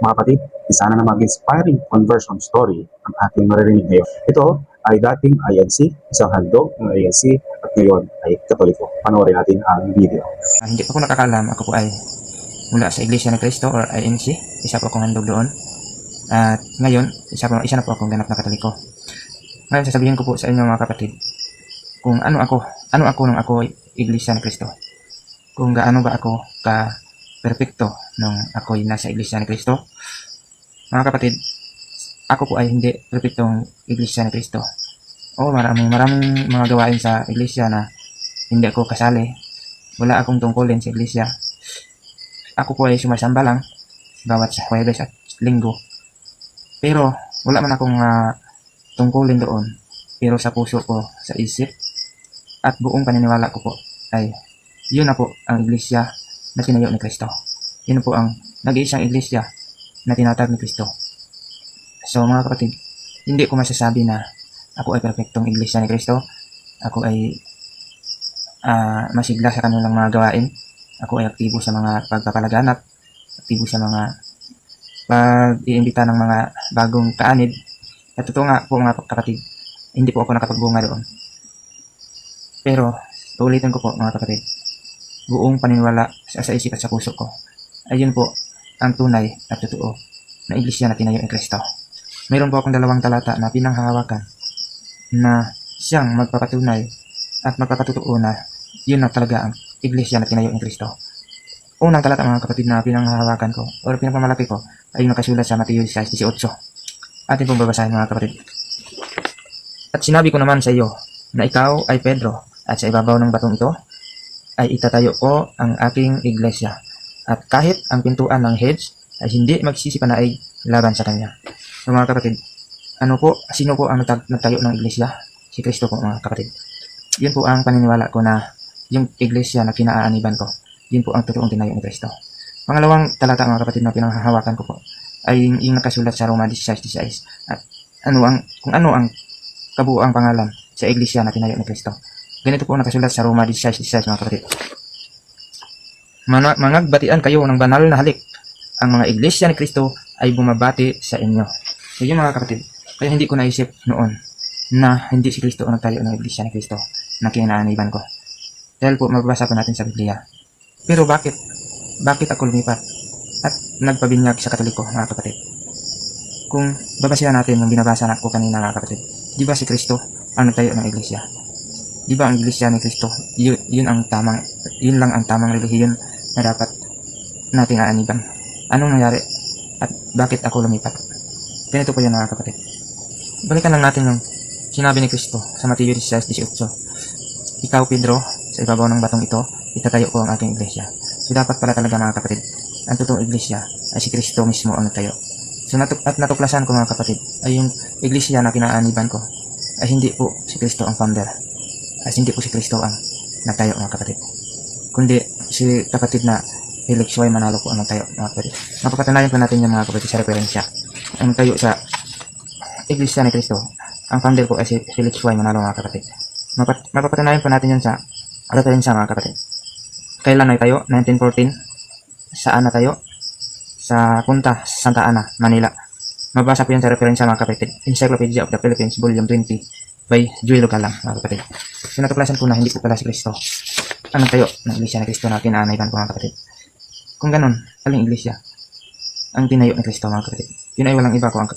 Mga kapatid, isa na namang inspiring conversion story ang ating maririnig ngayon. Ito ay dating INC, isang handog ng INC at ngayon ay Katoliko. Panoorin natin ang video. Hindi pa ako nakakaalam, ako po ay mula sa Iglesia ni Cristo or INC, isa po akong handog doon. At ngayon, isa na po akong ganap na Katoliko. Ngayon sasabihin ko po sa inyo mga kapatid, kung ano ako nung ako Iglesia ni Cristo. Kung gaano ba ako ka-perfecto nung ako'y nasa Iglesia ni Cristo. Mga kapatid, ako po ay hindi perfectong Iglesia ni Cristo. Maraming mga gawain sa Iglesia na hindi ako kasali. Wala akong tungkulin sa Iglesia. Ako po ay sumasamba lang bawat sa Huwebes at Linggo. Pero wala man akong tungkulin doon. Pero sa puso ko, sa isip, at buong paniniwala ko po ay yun na po ang Iglesia na tinayo ni Cristo. Yun po ang nag-iisang Iglesia na tinatag ni Cristo. So mga kapatid, hindi ko masasabi na ako ay perfectong Iglesia ni Cristo. Ako ay masigla sa kanilang mga gawain. Ako ay aktibo sa mga pagpapalaganap, aktibo sa mga pag-iimbita ng mga bagong kaanib. At totoo nga po mga kapatid, hindi po ako nakapagbunga doon. Pero, ulitin ko po mga kapatid, buong paniniwala sa isip at sa puso ko, ayun po ang tunay at totoo na Iglesia na tinayo ni Cristo. Mayroon po akong 2 talata na pinanghahawakan na siyang magpapatunay at magpapatutuo na yun na talaga ang Iglesia na tinayo ni Cristo. Unang talata mga kapatid na pinanghahawakan ko o pinagmamalaki ko ay yung nakasulat sa Mateo 16:18. Atin pong babasahin mga kapatid. At sinabi ko naman sa iyo na ikaw ay Pedro at sa ibabaw ng batong ito ay itatayo ko ang aking iglesia at kahit ang pintuan ng Hades ay hindi magsisipanaig laban sa kanya. So mga kapatid, sino po ang nagtayo ng iglesia? Si Kristo po mga kapatid. Yun po ang paniniwala ko na yung iglesia na kinaaaniban ko, yun po ang totoong tinayo ni Kristo. Pangalawang talata mga kapatid na pinanghahawakan ko po ay yung nakasulat sa Roma 16:16 at kung ano ang kabuuang pangalan sa iglesia na tinayo ni Kristo. Ganito po nakasulat sa Roma 16:16 mga kapatid. Mangagbatian kayo ng banal na halik. Ang mga iglesia ni Kristo ay bumabati sa inyo. So yun mga kapatid, kaya hindi ko naisip noon na hindi si Kristo ang nagtayo ng iglesia ni Kristo na kinaaniban ko. Dahil po mababasa po natin sa Biblia. Pero bakit ako lumipat at nagpabinyag sa Katoliko mga kapatid? Kung babasahin natin yung binabasa na ko kanina mga kapatid, di ba si Kristo ang nagtayo ng iglesia? Di ba ang iglesia ni Kristo, yun lang ang tamang relihiyon na dapat nating aaniban? Anong nangyari? At bakit ako lumipat? Ganito po yan mga kapatid. Balikan lang natin yung sinabi ni Kristo sa Mateo 16:18. Ikaw Pedro, sa ibabaw ng batong ito, itatayo ko ang aking iglesia. So dapat pala talaga mga kapatid, ang totoong iglesia ay si Kristo mismo ang nagtayo. So natuklasan ko mga kapatid, ay yung iglesia na kinaaniban ko ay hindi po si Kristo ang founder. Ay hindi po si Kristo ang nagtayo mga kapatid. Kundi si kapatid na Felix Y. Manalo po ang nagtayo mga kapatid. Mapapatunayan po natin yung mga kapatid sa referensya. Ang nagtayo sa iglesia ni Kristo, ang founder po ay si Felix Y. Manalo mga kapatid. Mapapatunayan po natin yun sa referensya mga kapatid. Kailan na tayo? 1914. Saan na tayo? Sa Punta, Santa Ana, Manila. Mabasa po yan sa referensya mga kapatid. Encyclopedia of the Philippines, Volume 20 by Joel Galang mga kapatid. So natuklasan po na hindi po pala si Kristo ang nagtayo ng iglesia ni Kristo na kinaaniban po mga kapatid. Kung ganun, aling iglesia ang tinayo ni Kristo mga kapatid? Yun ay walang iba po ang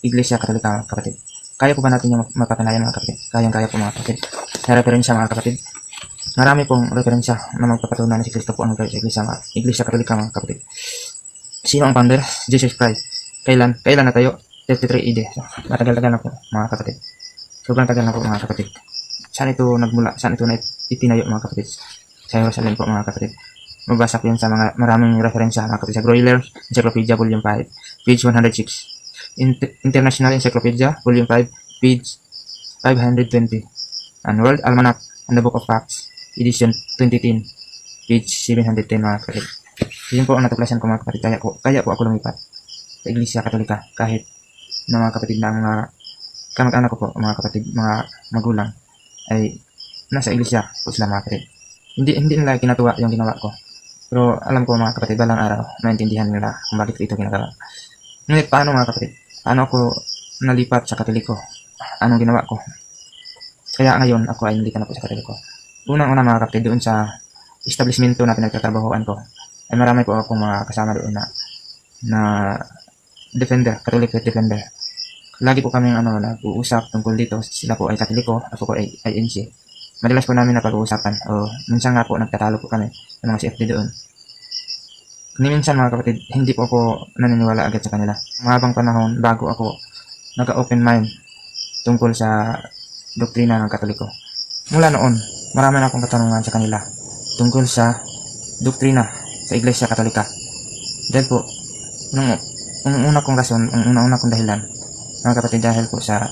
iglesia Katolika mga kapatid. Kaya po ba natin yung mapatunayan mga kapatid? Kaya po mga kapatid. Sa referensya mga kapatid, marami pong referensya na magpapatunay na si Kristo po ang nagtayo sa iglesia Katolika mga kapatid. Sino ang founder? Jesus Christ. Kailan na tayo? 33 AD. So, matagal-tagal na po mga kapatid. Sobrang tagal na po mga kapatid. Saan ito nagmula? Saan ito na itinayo mga kapatid? Sa Jerusalem po mga kapatid. Mabasa po yan sa mga maraming referensya mga kapatid. Sa Groyler Encyclopedia Volume 5, page 106. International Encyclopedia Volume 5, page 520. And World Almanac and the Book of Acts, edition 2010, page 710 mga kapatid. Yun po ang natuklasan ko mga kapatid. Kaya po ako lumipat sa Iglesia Katolika kahit na mga kapatid na mga kamag-anak ko po, mga kapatid, mga magulang ay nasa iglesia po sila mga kapatid. Hindi nila kinatuwa yung ginawa ko. Pero alam ko mga kapatid, balang araw, maintindihan nila kung bakit ito ginagawa. Ngunit paano mga kapatid? Paano ako nalipat sa Katoliko? Anong ginawa ko? Kaya ngayon ako ay hindi ka na po sa Katoliko. Unang-una mga kapatid, doon sa establishmento na pinagtatrabahoan ko, ay marami po akong mga kasama doon na defender, Catholic faith defender. Lagi po kami nag-uusap tungkol dito. Sila po ay Katoliko, ako po ay INC. Madalas po namin napag-uusapan o minsan nga po nagtatalo po kami ng mga CFD doon. Ni minsan mga kapatid, hindi po ako naniniwala agad sa kanila. Mahabang panahon bago ako nag-open mind tungkol sa doktrina ng Katoliko. Mula noon, marami na akong katanungan sa kanila tungkol sa doktrina sa Iglesia Katolika. Dahil po, ang una kong rason, ang una kong dahilan, mga kapatid, dahil po sa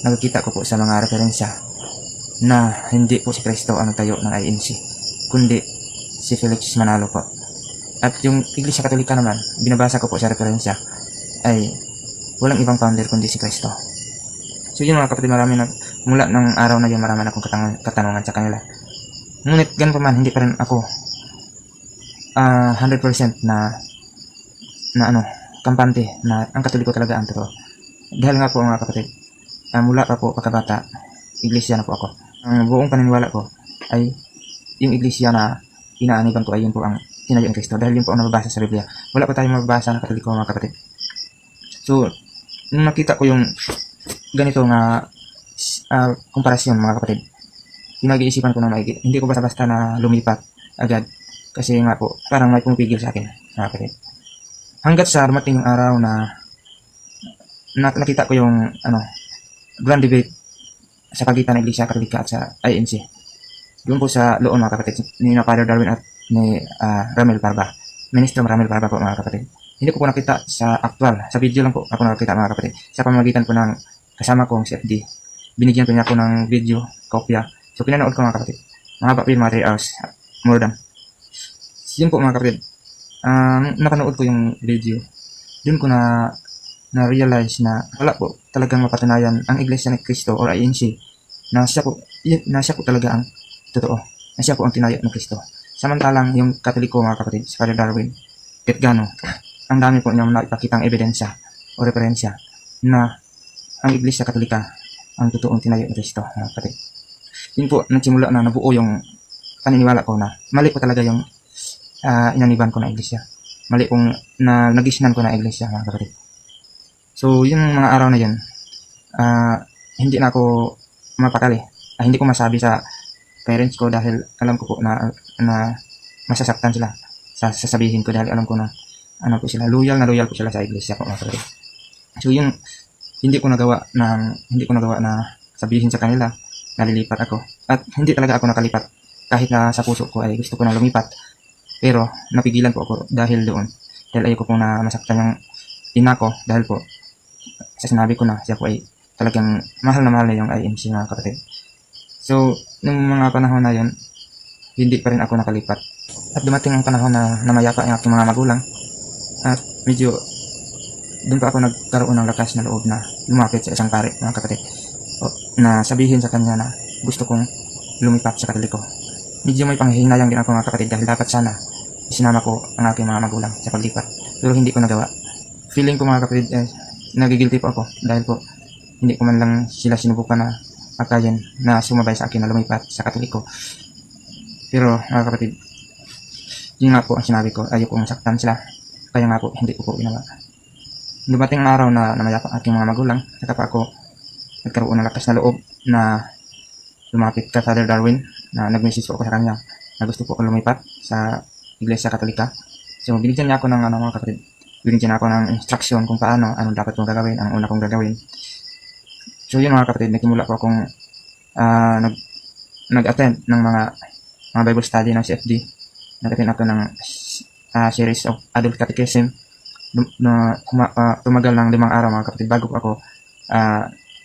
nakikita ko po sa mga referensya na hindi po si Kristo ang tayo ng INC, kundi si Felix Manalo po. At yung Iglesia Katolika naman, binabasa ko po sa referensya, ay walang ibang founder kundi si Kristo. So yun mga kapatid, mula ng araw na yun, marami na akong katanungan sa kanila. Ngunit ganun pa man, hindi pa rin ako 100% na kampante na ang Katoliko talaga ang totoo. Dahil nga po mga kapatid, mula pa po pagkabata, Iglesia na po ako. Ang buong paniniwala ko ay yung Iglesia na inaaniban ko ay yun po ang tinayo ng Kristo, dahil yun po ang nababasa sa Biblia. Wala pa tayong mababasa ng Katoliko mga kapatid. So, nung nakita ko yung ganito nga komparasyon mga kapatid, pinag-iisipan ko na maigi. Hindi ko basta-basta na lumipat agad, kasi nga po parang may pumipigil sa akin mga kapatid. Hanggat sa dumating yung araw na nakita ko yung grand debate sa pagitan ng Iglesia Katolika at sa INC. Doon po sa Loon mga kapatid, ni Father Darwin at ni Ramil Parba, Ministro Ramil Parba po mga kapatid. Hindi ko po nakita sa actual, sa video lang po ako nakita mga kapatid, sa pamamagitan po ng kasama kong CFD. Binigyan po niya ako ng video, kopya. So pinanood ko mga kapatid, mahaba po yung mga 3 hours, more than. Yun po mga kapatid, napanood ko yung video, doon ko na-realize na wala po talagang mapatunayan ang Iglesia ni Cristo or INC na siya po talaga ang totoo, na siya po ang tinayo ng Kristo. Samantalang yung Katoliko mga kapatid, si Father Darwin Gano, ang dami po niyang naipakitang ebidensya o referensya na ang Iglesia Katolika ang totoong tinayo ng Kristo mga kapatid. Yun po, nagsimula na nabuo yung paniniwala ko na mali po talaga yung inaniban ko na Iglesia. Mali pong nagisnan ko na Iglesia mga kapatid. So yung mga araw na yun, hindi na ako mapakali. Hindi ko masabi sa parents ko dahil alam ko po na masasaktan sila sa sasabihin ko, dahil alam ko na po sila, loyal po sila sa Iglesia po mga kapatid. So yung hindi ko nagawa na sabihin sa kanila nalilipat ako, at hindi talaga ako nakalipat kahit na sa puso ko ay gusto ko na lumipat, pero napigilan po ako dahil doon, dahil ayoko pong na masaktan yung ina ko, dahil po sa sinabi ko na siya po ay talagang mahal na yung IMC mga kapatid. So, nung mga panahon na yun, hindi pa rin ako nakalipat. At dumating ang panahon na namayapa ang aking mga magulang. At medyo, doon pa ako nagkaroon ng lakas na loob na lumapit sa isang pare, mga kapatid. Na sabihin sa kanya na gusto kong lumipat sa Katoliko. Medyo may panghihinayang din ako mga kapatid, dahil dapat sana isinama ko ang aking mga magulang sa paglipat. Pero hindi ko nagawa. Feeling ko mga kapatid, nagigilty po ako, dahil po hindi ko man lang sila sinubukan na pagkayan na sumabay sa akin na lumipat sa Katoliko. Pero mga kapatid, yun nga po ang sinabi ko, ayoko masaktan sila, kaya nga po hindi ko po ginawa. Dumating ang araw na namayapa aking mga magulang, saka pa ako nagkaroon ng lakas na loob na lumapit kay Father Darwin, na nag-message po ako sa kanya na gusto po ako lumipat sa Iglesia Katolika. So binigyan niya ako ng mga kapatid, binigyan niya ako ng instruction kung paano, anong dapat kong gagawin, ang una kong gagawin. So yun mga kapatid, nagsimula po akong nag-attend ng mga Bible study ng CFD. Nag-attend ako ng series of adult catechism na tumagal ng 5 araw mga kapatid, bago ako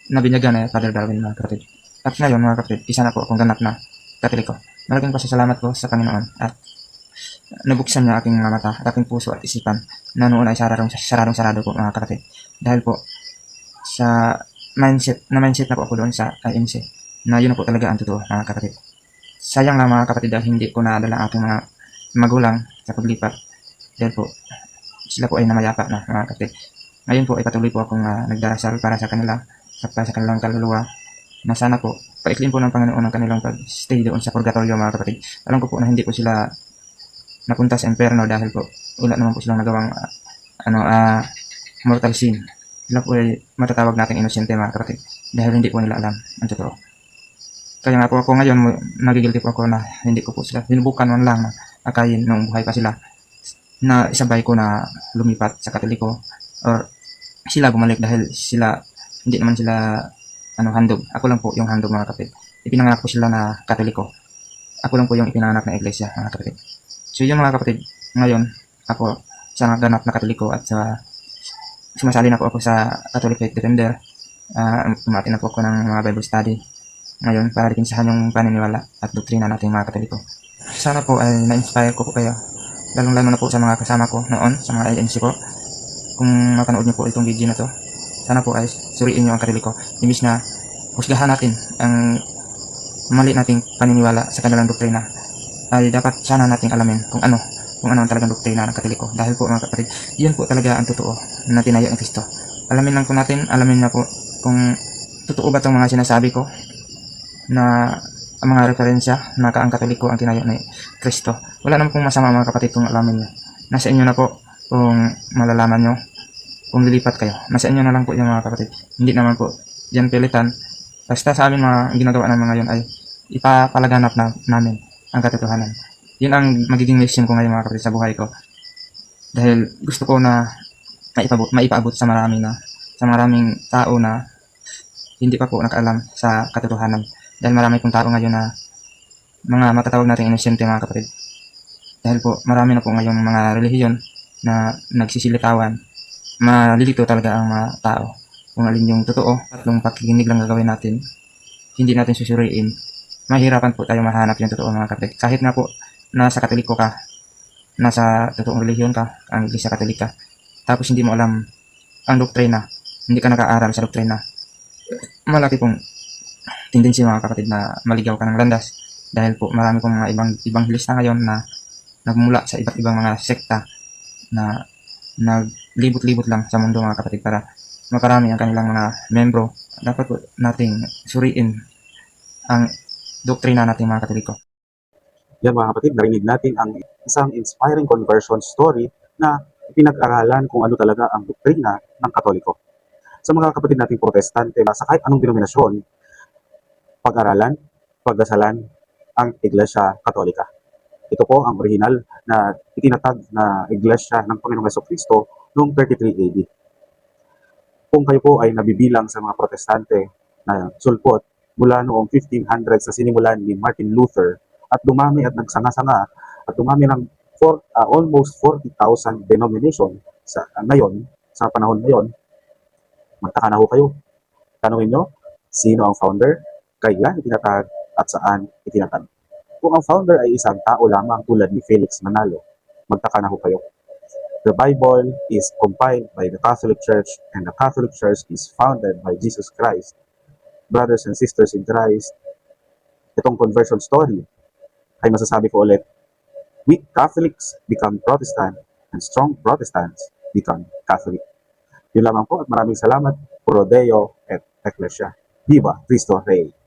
nabinyagan na Father Darwin mga kapatid. At ngayon mga kapatid, isa na po akong ganap na Katoliko. Malaking pasasalamat ko sa Panginoon at nabuksan niya aking mga mata at aking puso at isipan na noon ay saradong-sarado po mga kapatid. Dahil po sa mindset na po ako doon sa IMC na yun na po talaga ang totoo mga kapatid. Sayang lang mga kapatid dahil hindi ko nadala ang aking mga magulang sa paglipat, dahil po sila po ay namayapa na mga kapatid. Ngayon po ay patuloy po akong nagdarasal para sa kanila, para sa kanilang kaluluwa, na sana po paiklin po ng Panginoon ang kanilang pag-stay doon sa purgatorio, mga kapatid. Alam ko po na hindi po sila napunta sa impyerno dahil po wala naman po silang nagawang mortal sin. Sila po ay matatawag natin inosente, mga kapatid, dahil hindi po nila alam ang totoo. Kaya nga po ako ngayon, nagigilty po ako na hindi ko po sila sinubukan man lang na akayin noong buhay pa sila, na isabay ko na lumipat sa Katoliko or sila bumalik dahil sila hindi naman sila handog. Ako lang po yung handog, mga kapatid. Ipinanganak po sila na Katoliko. Ako lang po yung ipinanganak na iglesia, mga kapatid. So yun, mga kapatid, ngayon ako sa ganap na Katoliko at sumasali na po ako sa Catholic Faith Defender. Umati na po ako ng mga Bible study ngayon para dikinsahan yung paniniwala at doktrina natin, mga Katoliko. Sana po ay na-inspire ko po kayo, lalong-lalo na po sa mga kasama ko noon, sa mga INC ko. Kung mapanood niyo po itong video na to, sana po ay suriin niyo ang Katoliko. Imbis na husgahan natin ang mali nating paniniwala sa kanilang doktrina, ay dapat sana nating alamin kung ano ang talagang doktrina ng Katoliko. Dahil po, mga kapatid, yun po talaga ang totoo na tinayo ng Kristo. Alamin lang po natin, alamin na po kung totoo ba itong mga sinasabi ko na ang mga referensya na ang Katoliko ang tinayo ni Kristo. Wala naman pong masama, mga kapatid, kung alamin nyo. Nasa inyo na po kung malalaman nyo, kung lilipat kayo. Nasa inyo na lang po yung, mga kapatid. Hindi naman po yan pilitan. Basta sa amin, mga ginagawa namin ngayon ay ipapalaganap namin ang katotohanan. Yun ang magiging mission ko ngayon, mga kapatid, sa buhay ko. Dahil gusto ko na maipaabot sa maraming tao na hindi pa po nakaalam sa katotohanan. Dahil marami pong tao ngayon na mga matatawag natin inosente, mga kapatid. Dahil po marami na po ngayon mga relihiyon na nagsisilitawan. Malilito talaga ang mga tao kung alin yung totoo at yung pakikinig lang gagawin natin. Hindi natin susuriin. Mahirapan po tayo mahanap yung totoo, mga kapatid. Kahit na po nasa Katoliko ka, nasa totoong relihiyon ka, ang Iglesia Katolika, tapos hindi mo alam ang doktrina, hindi ka nag-aaral sa doktrina, malaki pong tendency, mga kapatid, na maligaw ka ng landas. Dahil po marami pong mga ibang hilista ngayon na nagmula sa iba't ibang mga sekta na naglibot-libot lang sa mundo, mga kapatid, para makarami ang kanilang mga membro. Dapat po nating suriin ang doktrina natin, mga Katoliko. Yan, mga kapatid, narinig natin ang isang inspiring conversion story na pinag-aralan kung ano talaga ang doktrina ng Katoliko. Sa mga kapatid nating protestante, sa kahit anong denominasyon, pag-aralan, pagdasalan ang Iglesia Katolika. Ito po ang original na itinatag na Iglesia ng Panginoong Jesucristo noong 33 AD. Kung kayo po ay nabibilang sa mga protestante na sulpot mula noong 1500 sa sinimulan ni Martin Luther at dumami at nagsanga-sanga at dumami ng almost 40,000 denomination ngayon, sa panahon ngayon, magtaka na ho kayo. Tanungin nyo, sino ang founder, kailan itinatag at saan itinatag. Kung ang founder ay isang tao lamang tulad ni Felix Manalo, magtaka na ho kayo. The Bible is compiled by the Catholic Church and the Catholic Church is founded by Jesus Christ. Brothers and sisters in Christ, itong conversion story ay masasabi ko ulit, weak Catholics become Protestant and strong Protestants become Catholic. Yun lamang po at maraming salamat. Pro Deo et Ecclesia. Viva Cristo Rey!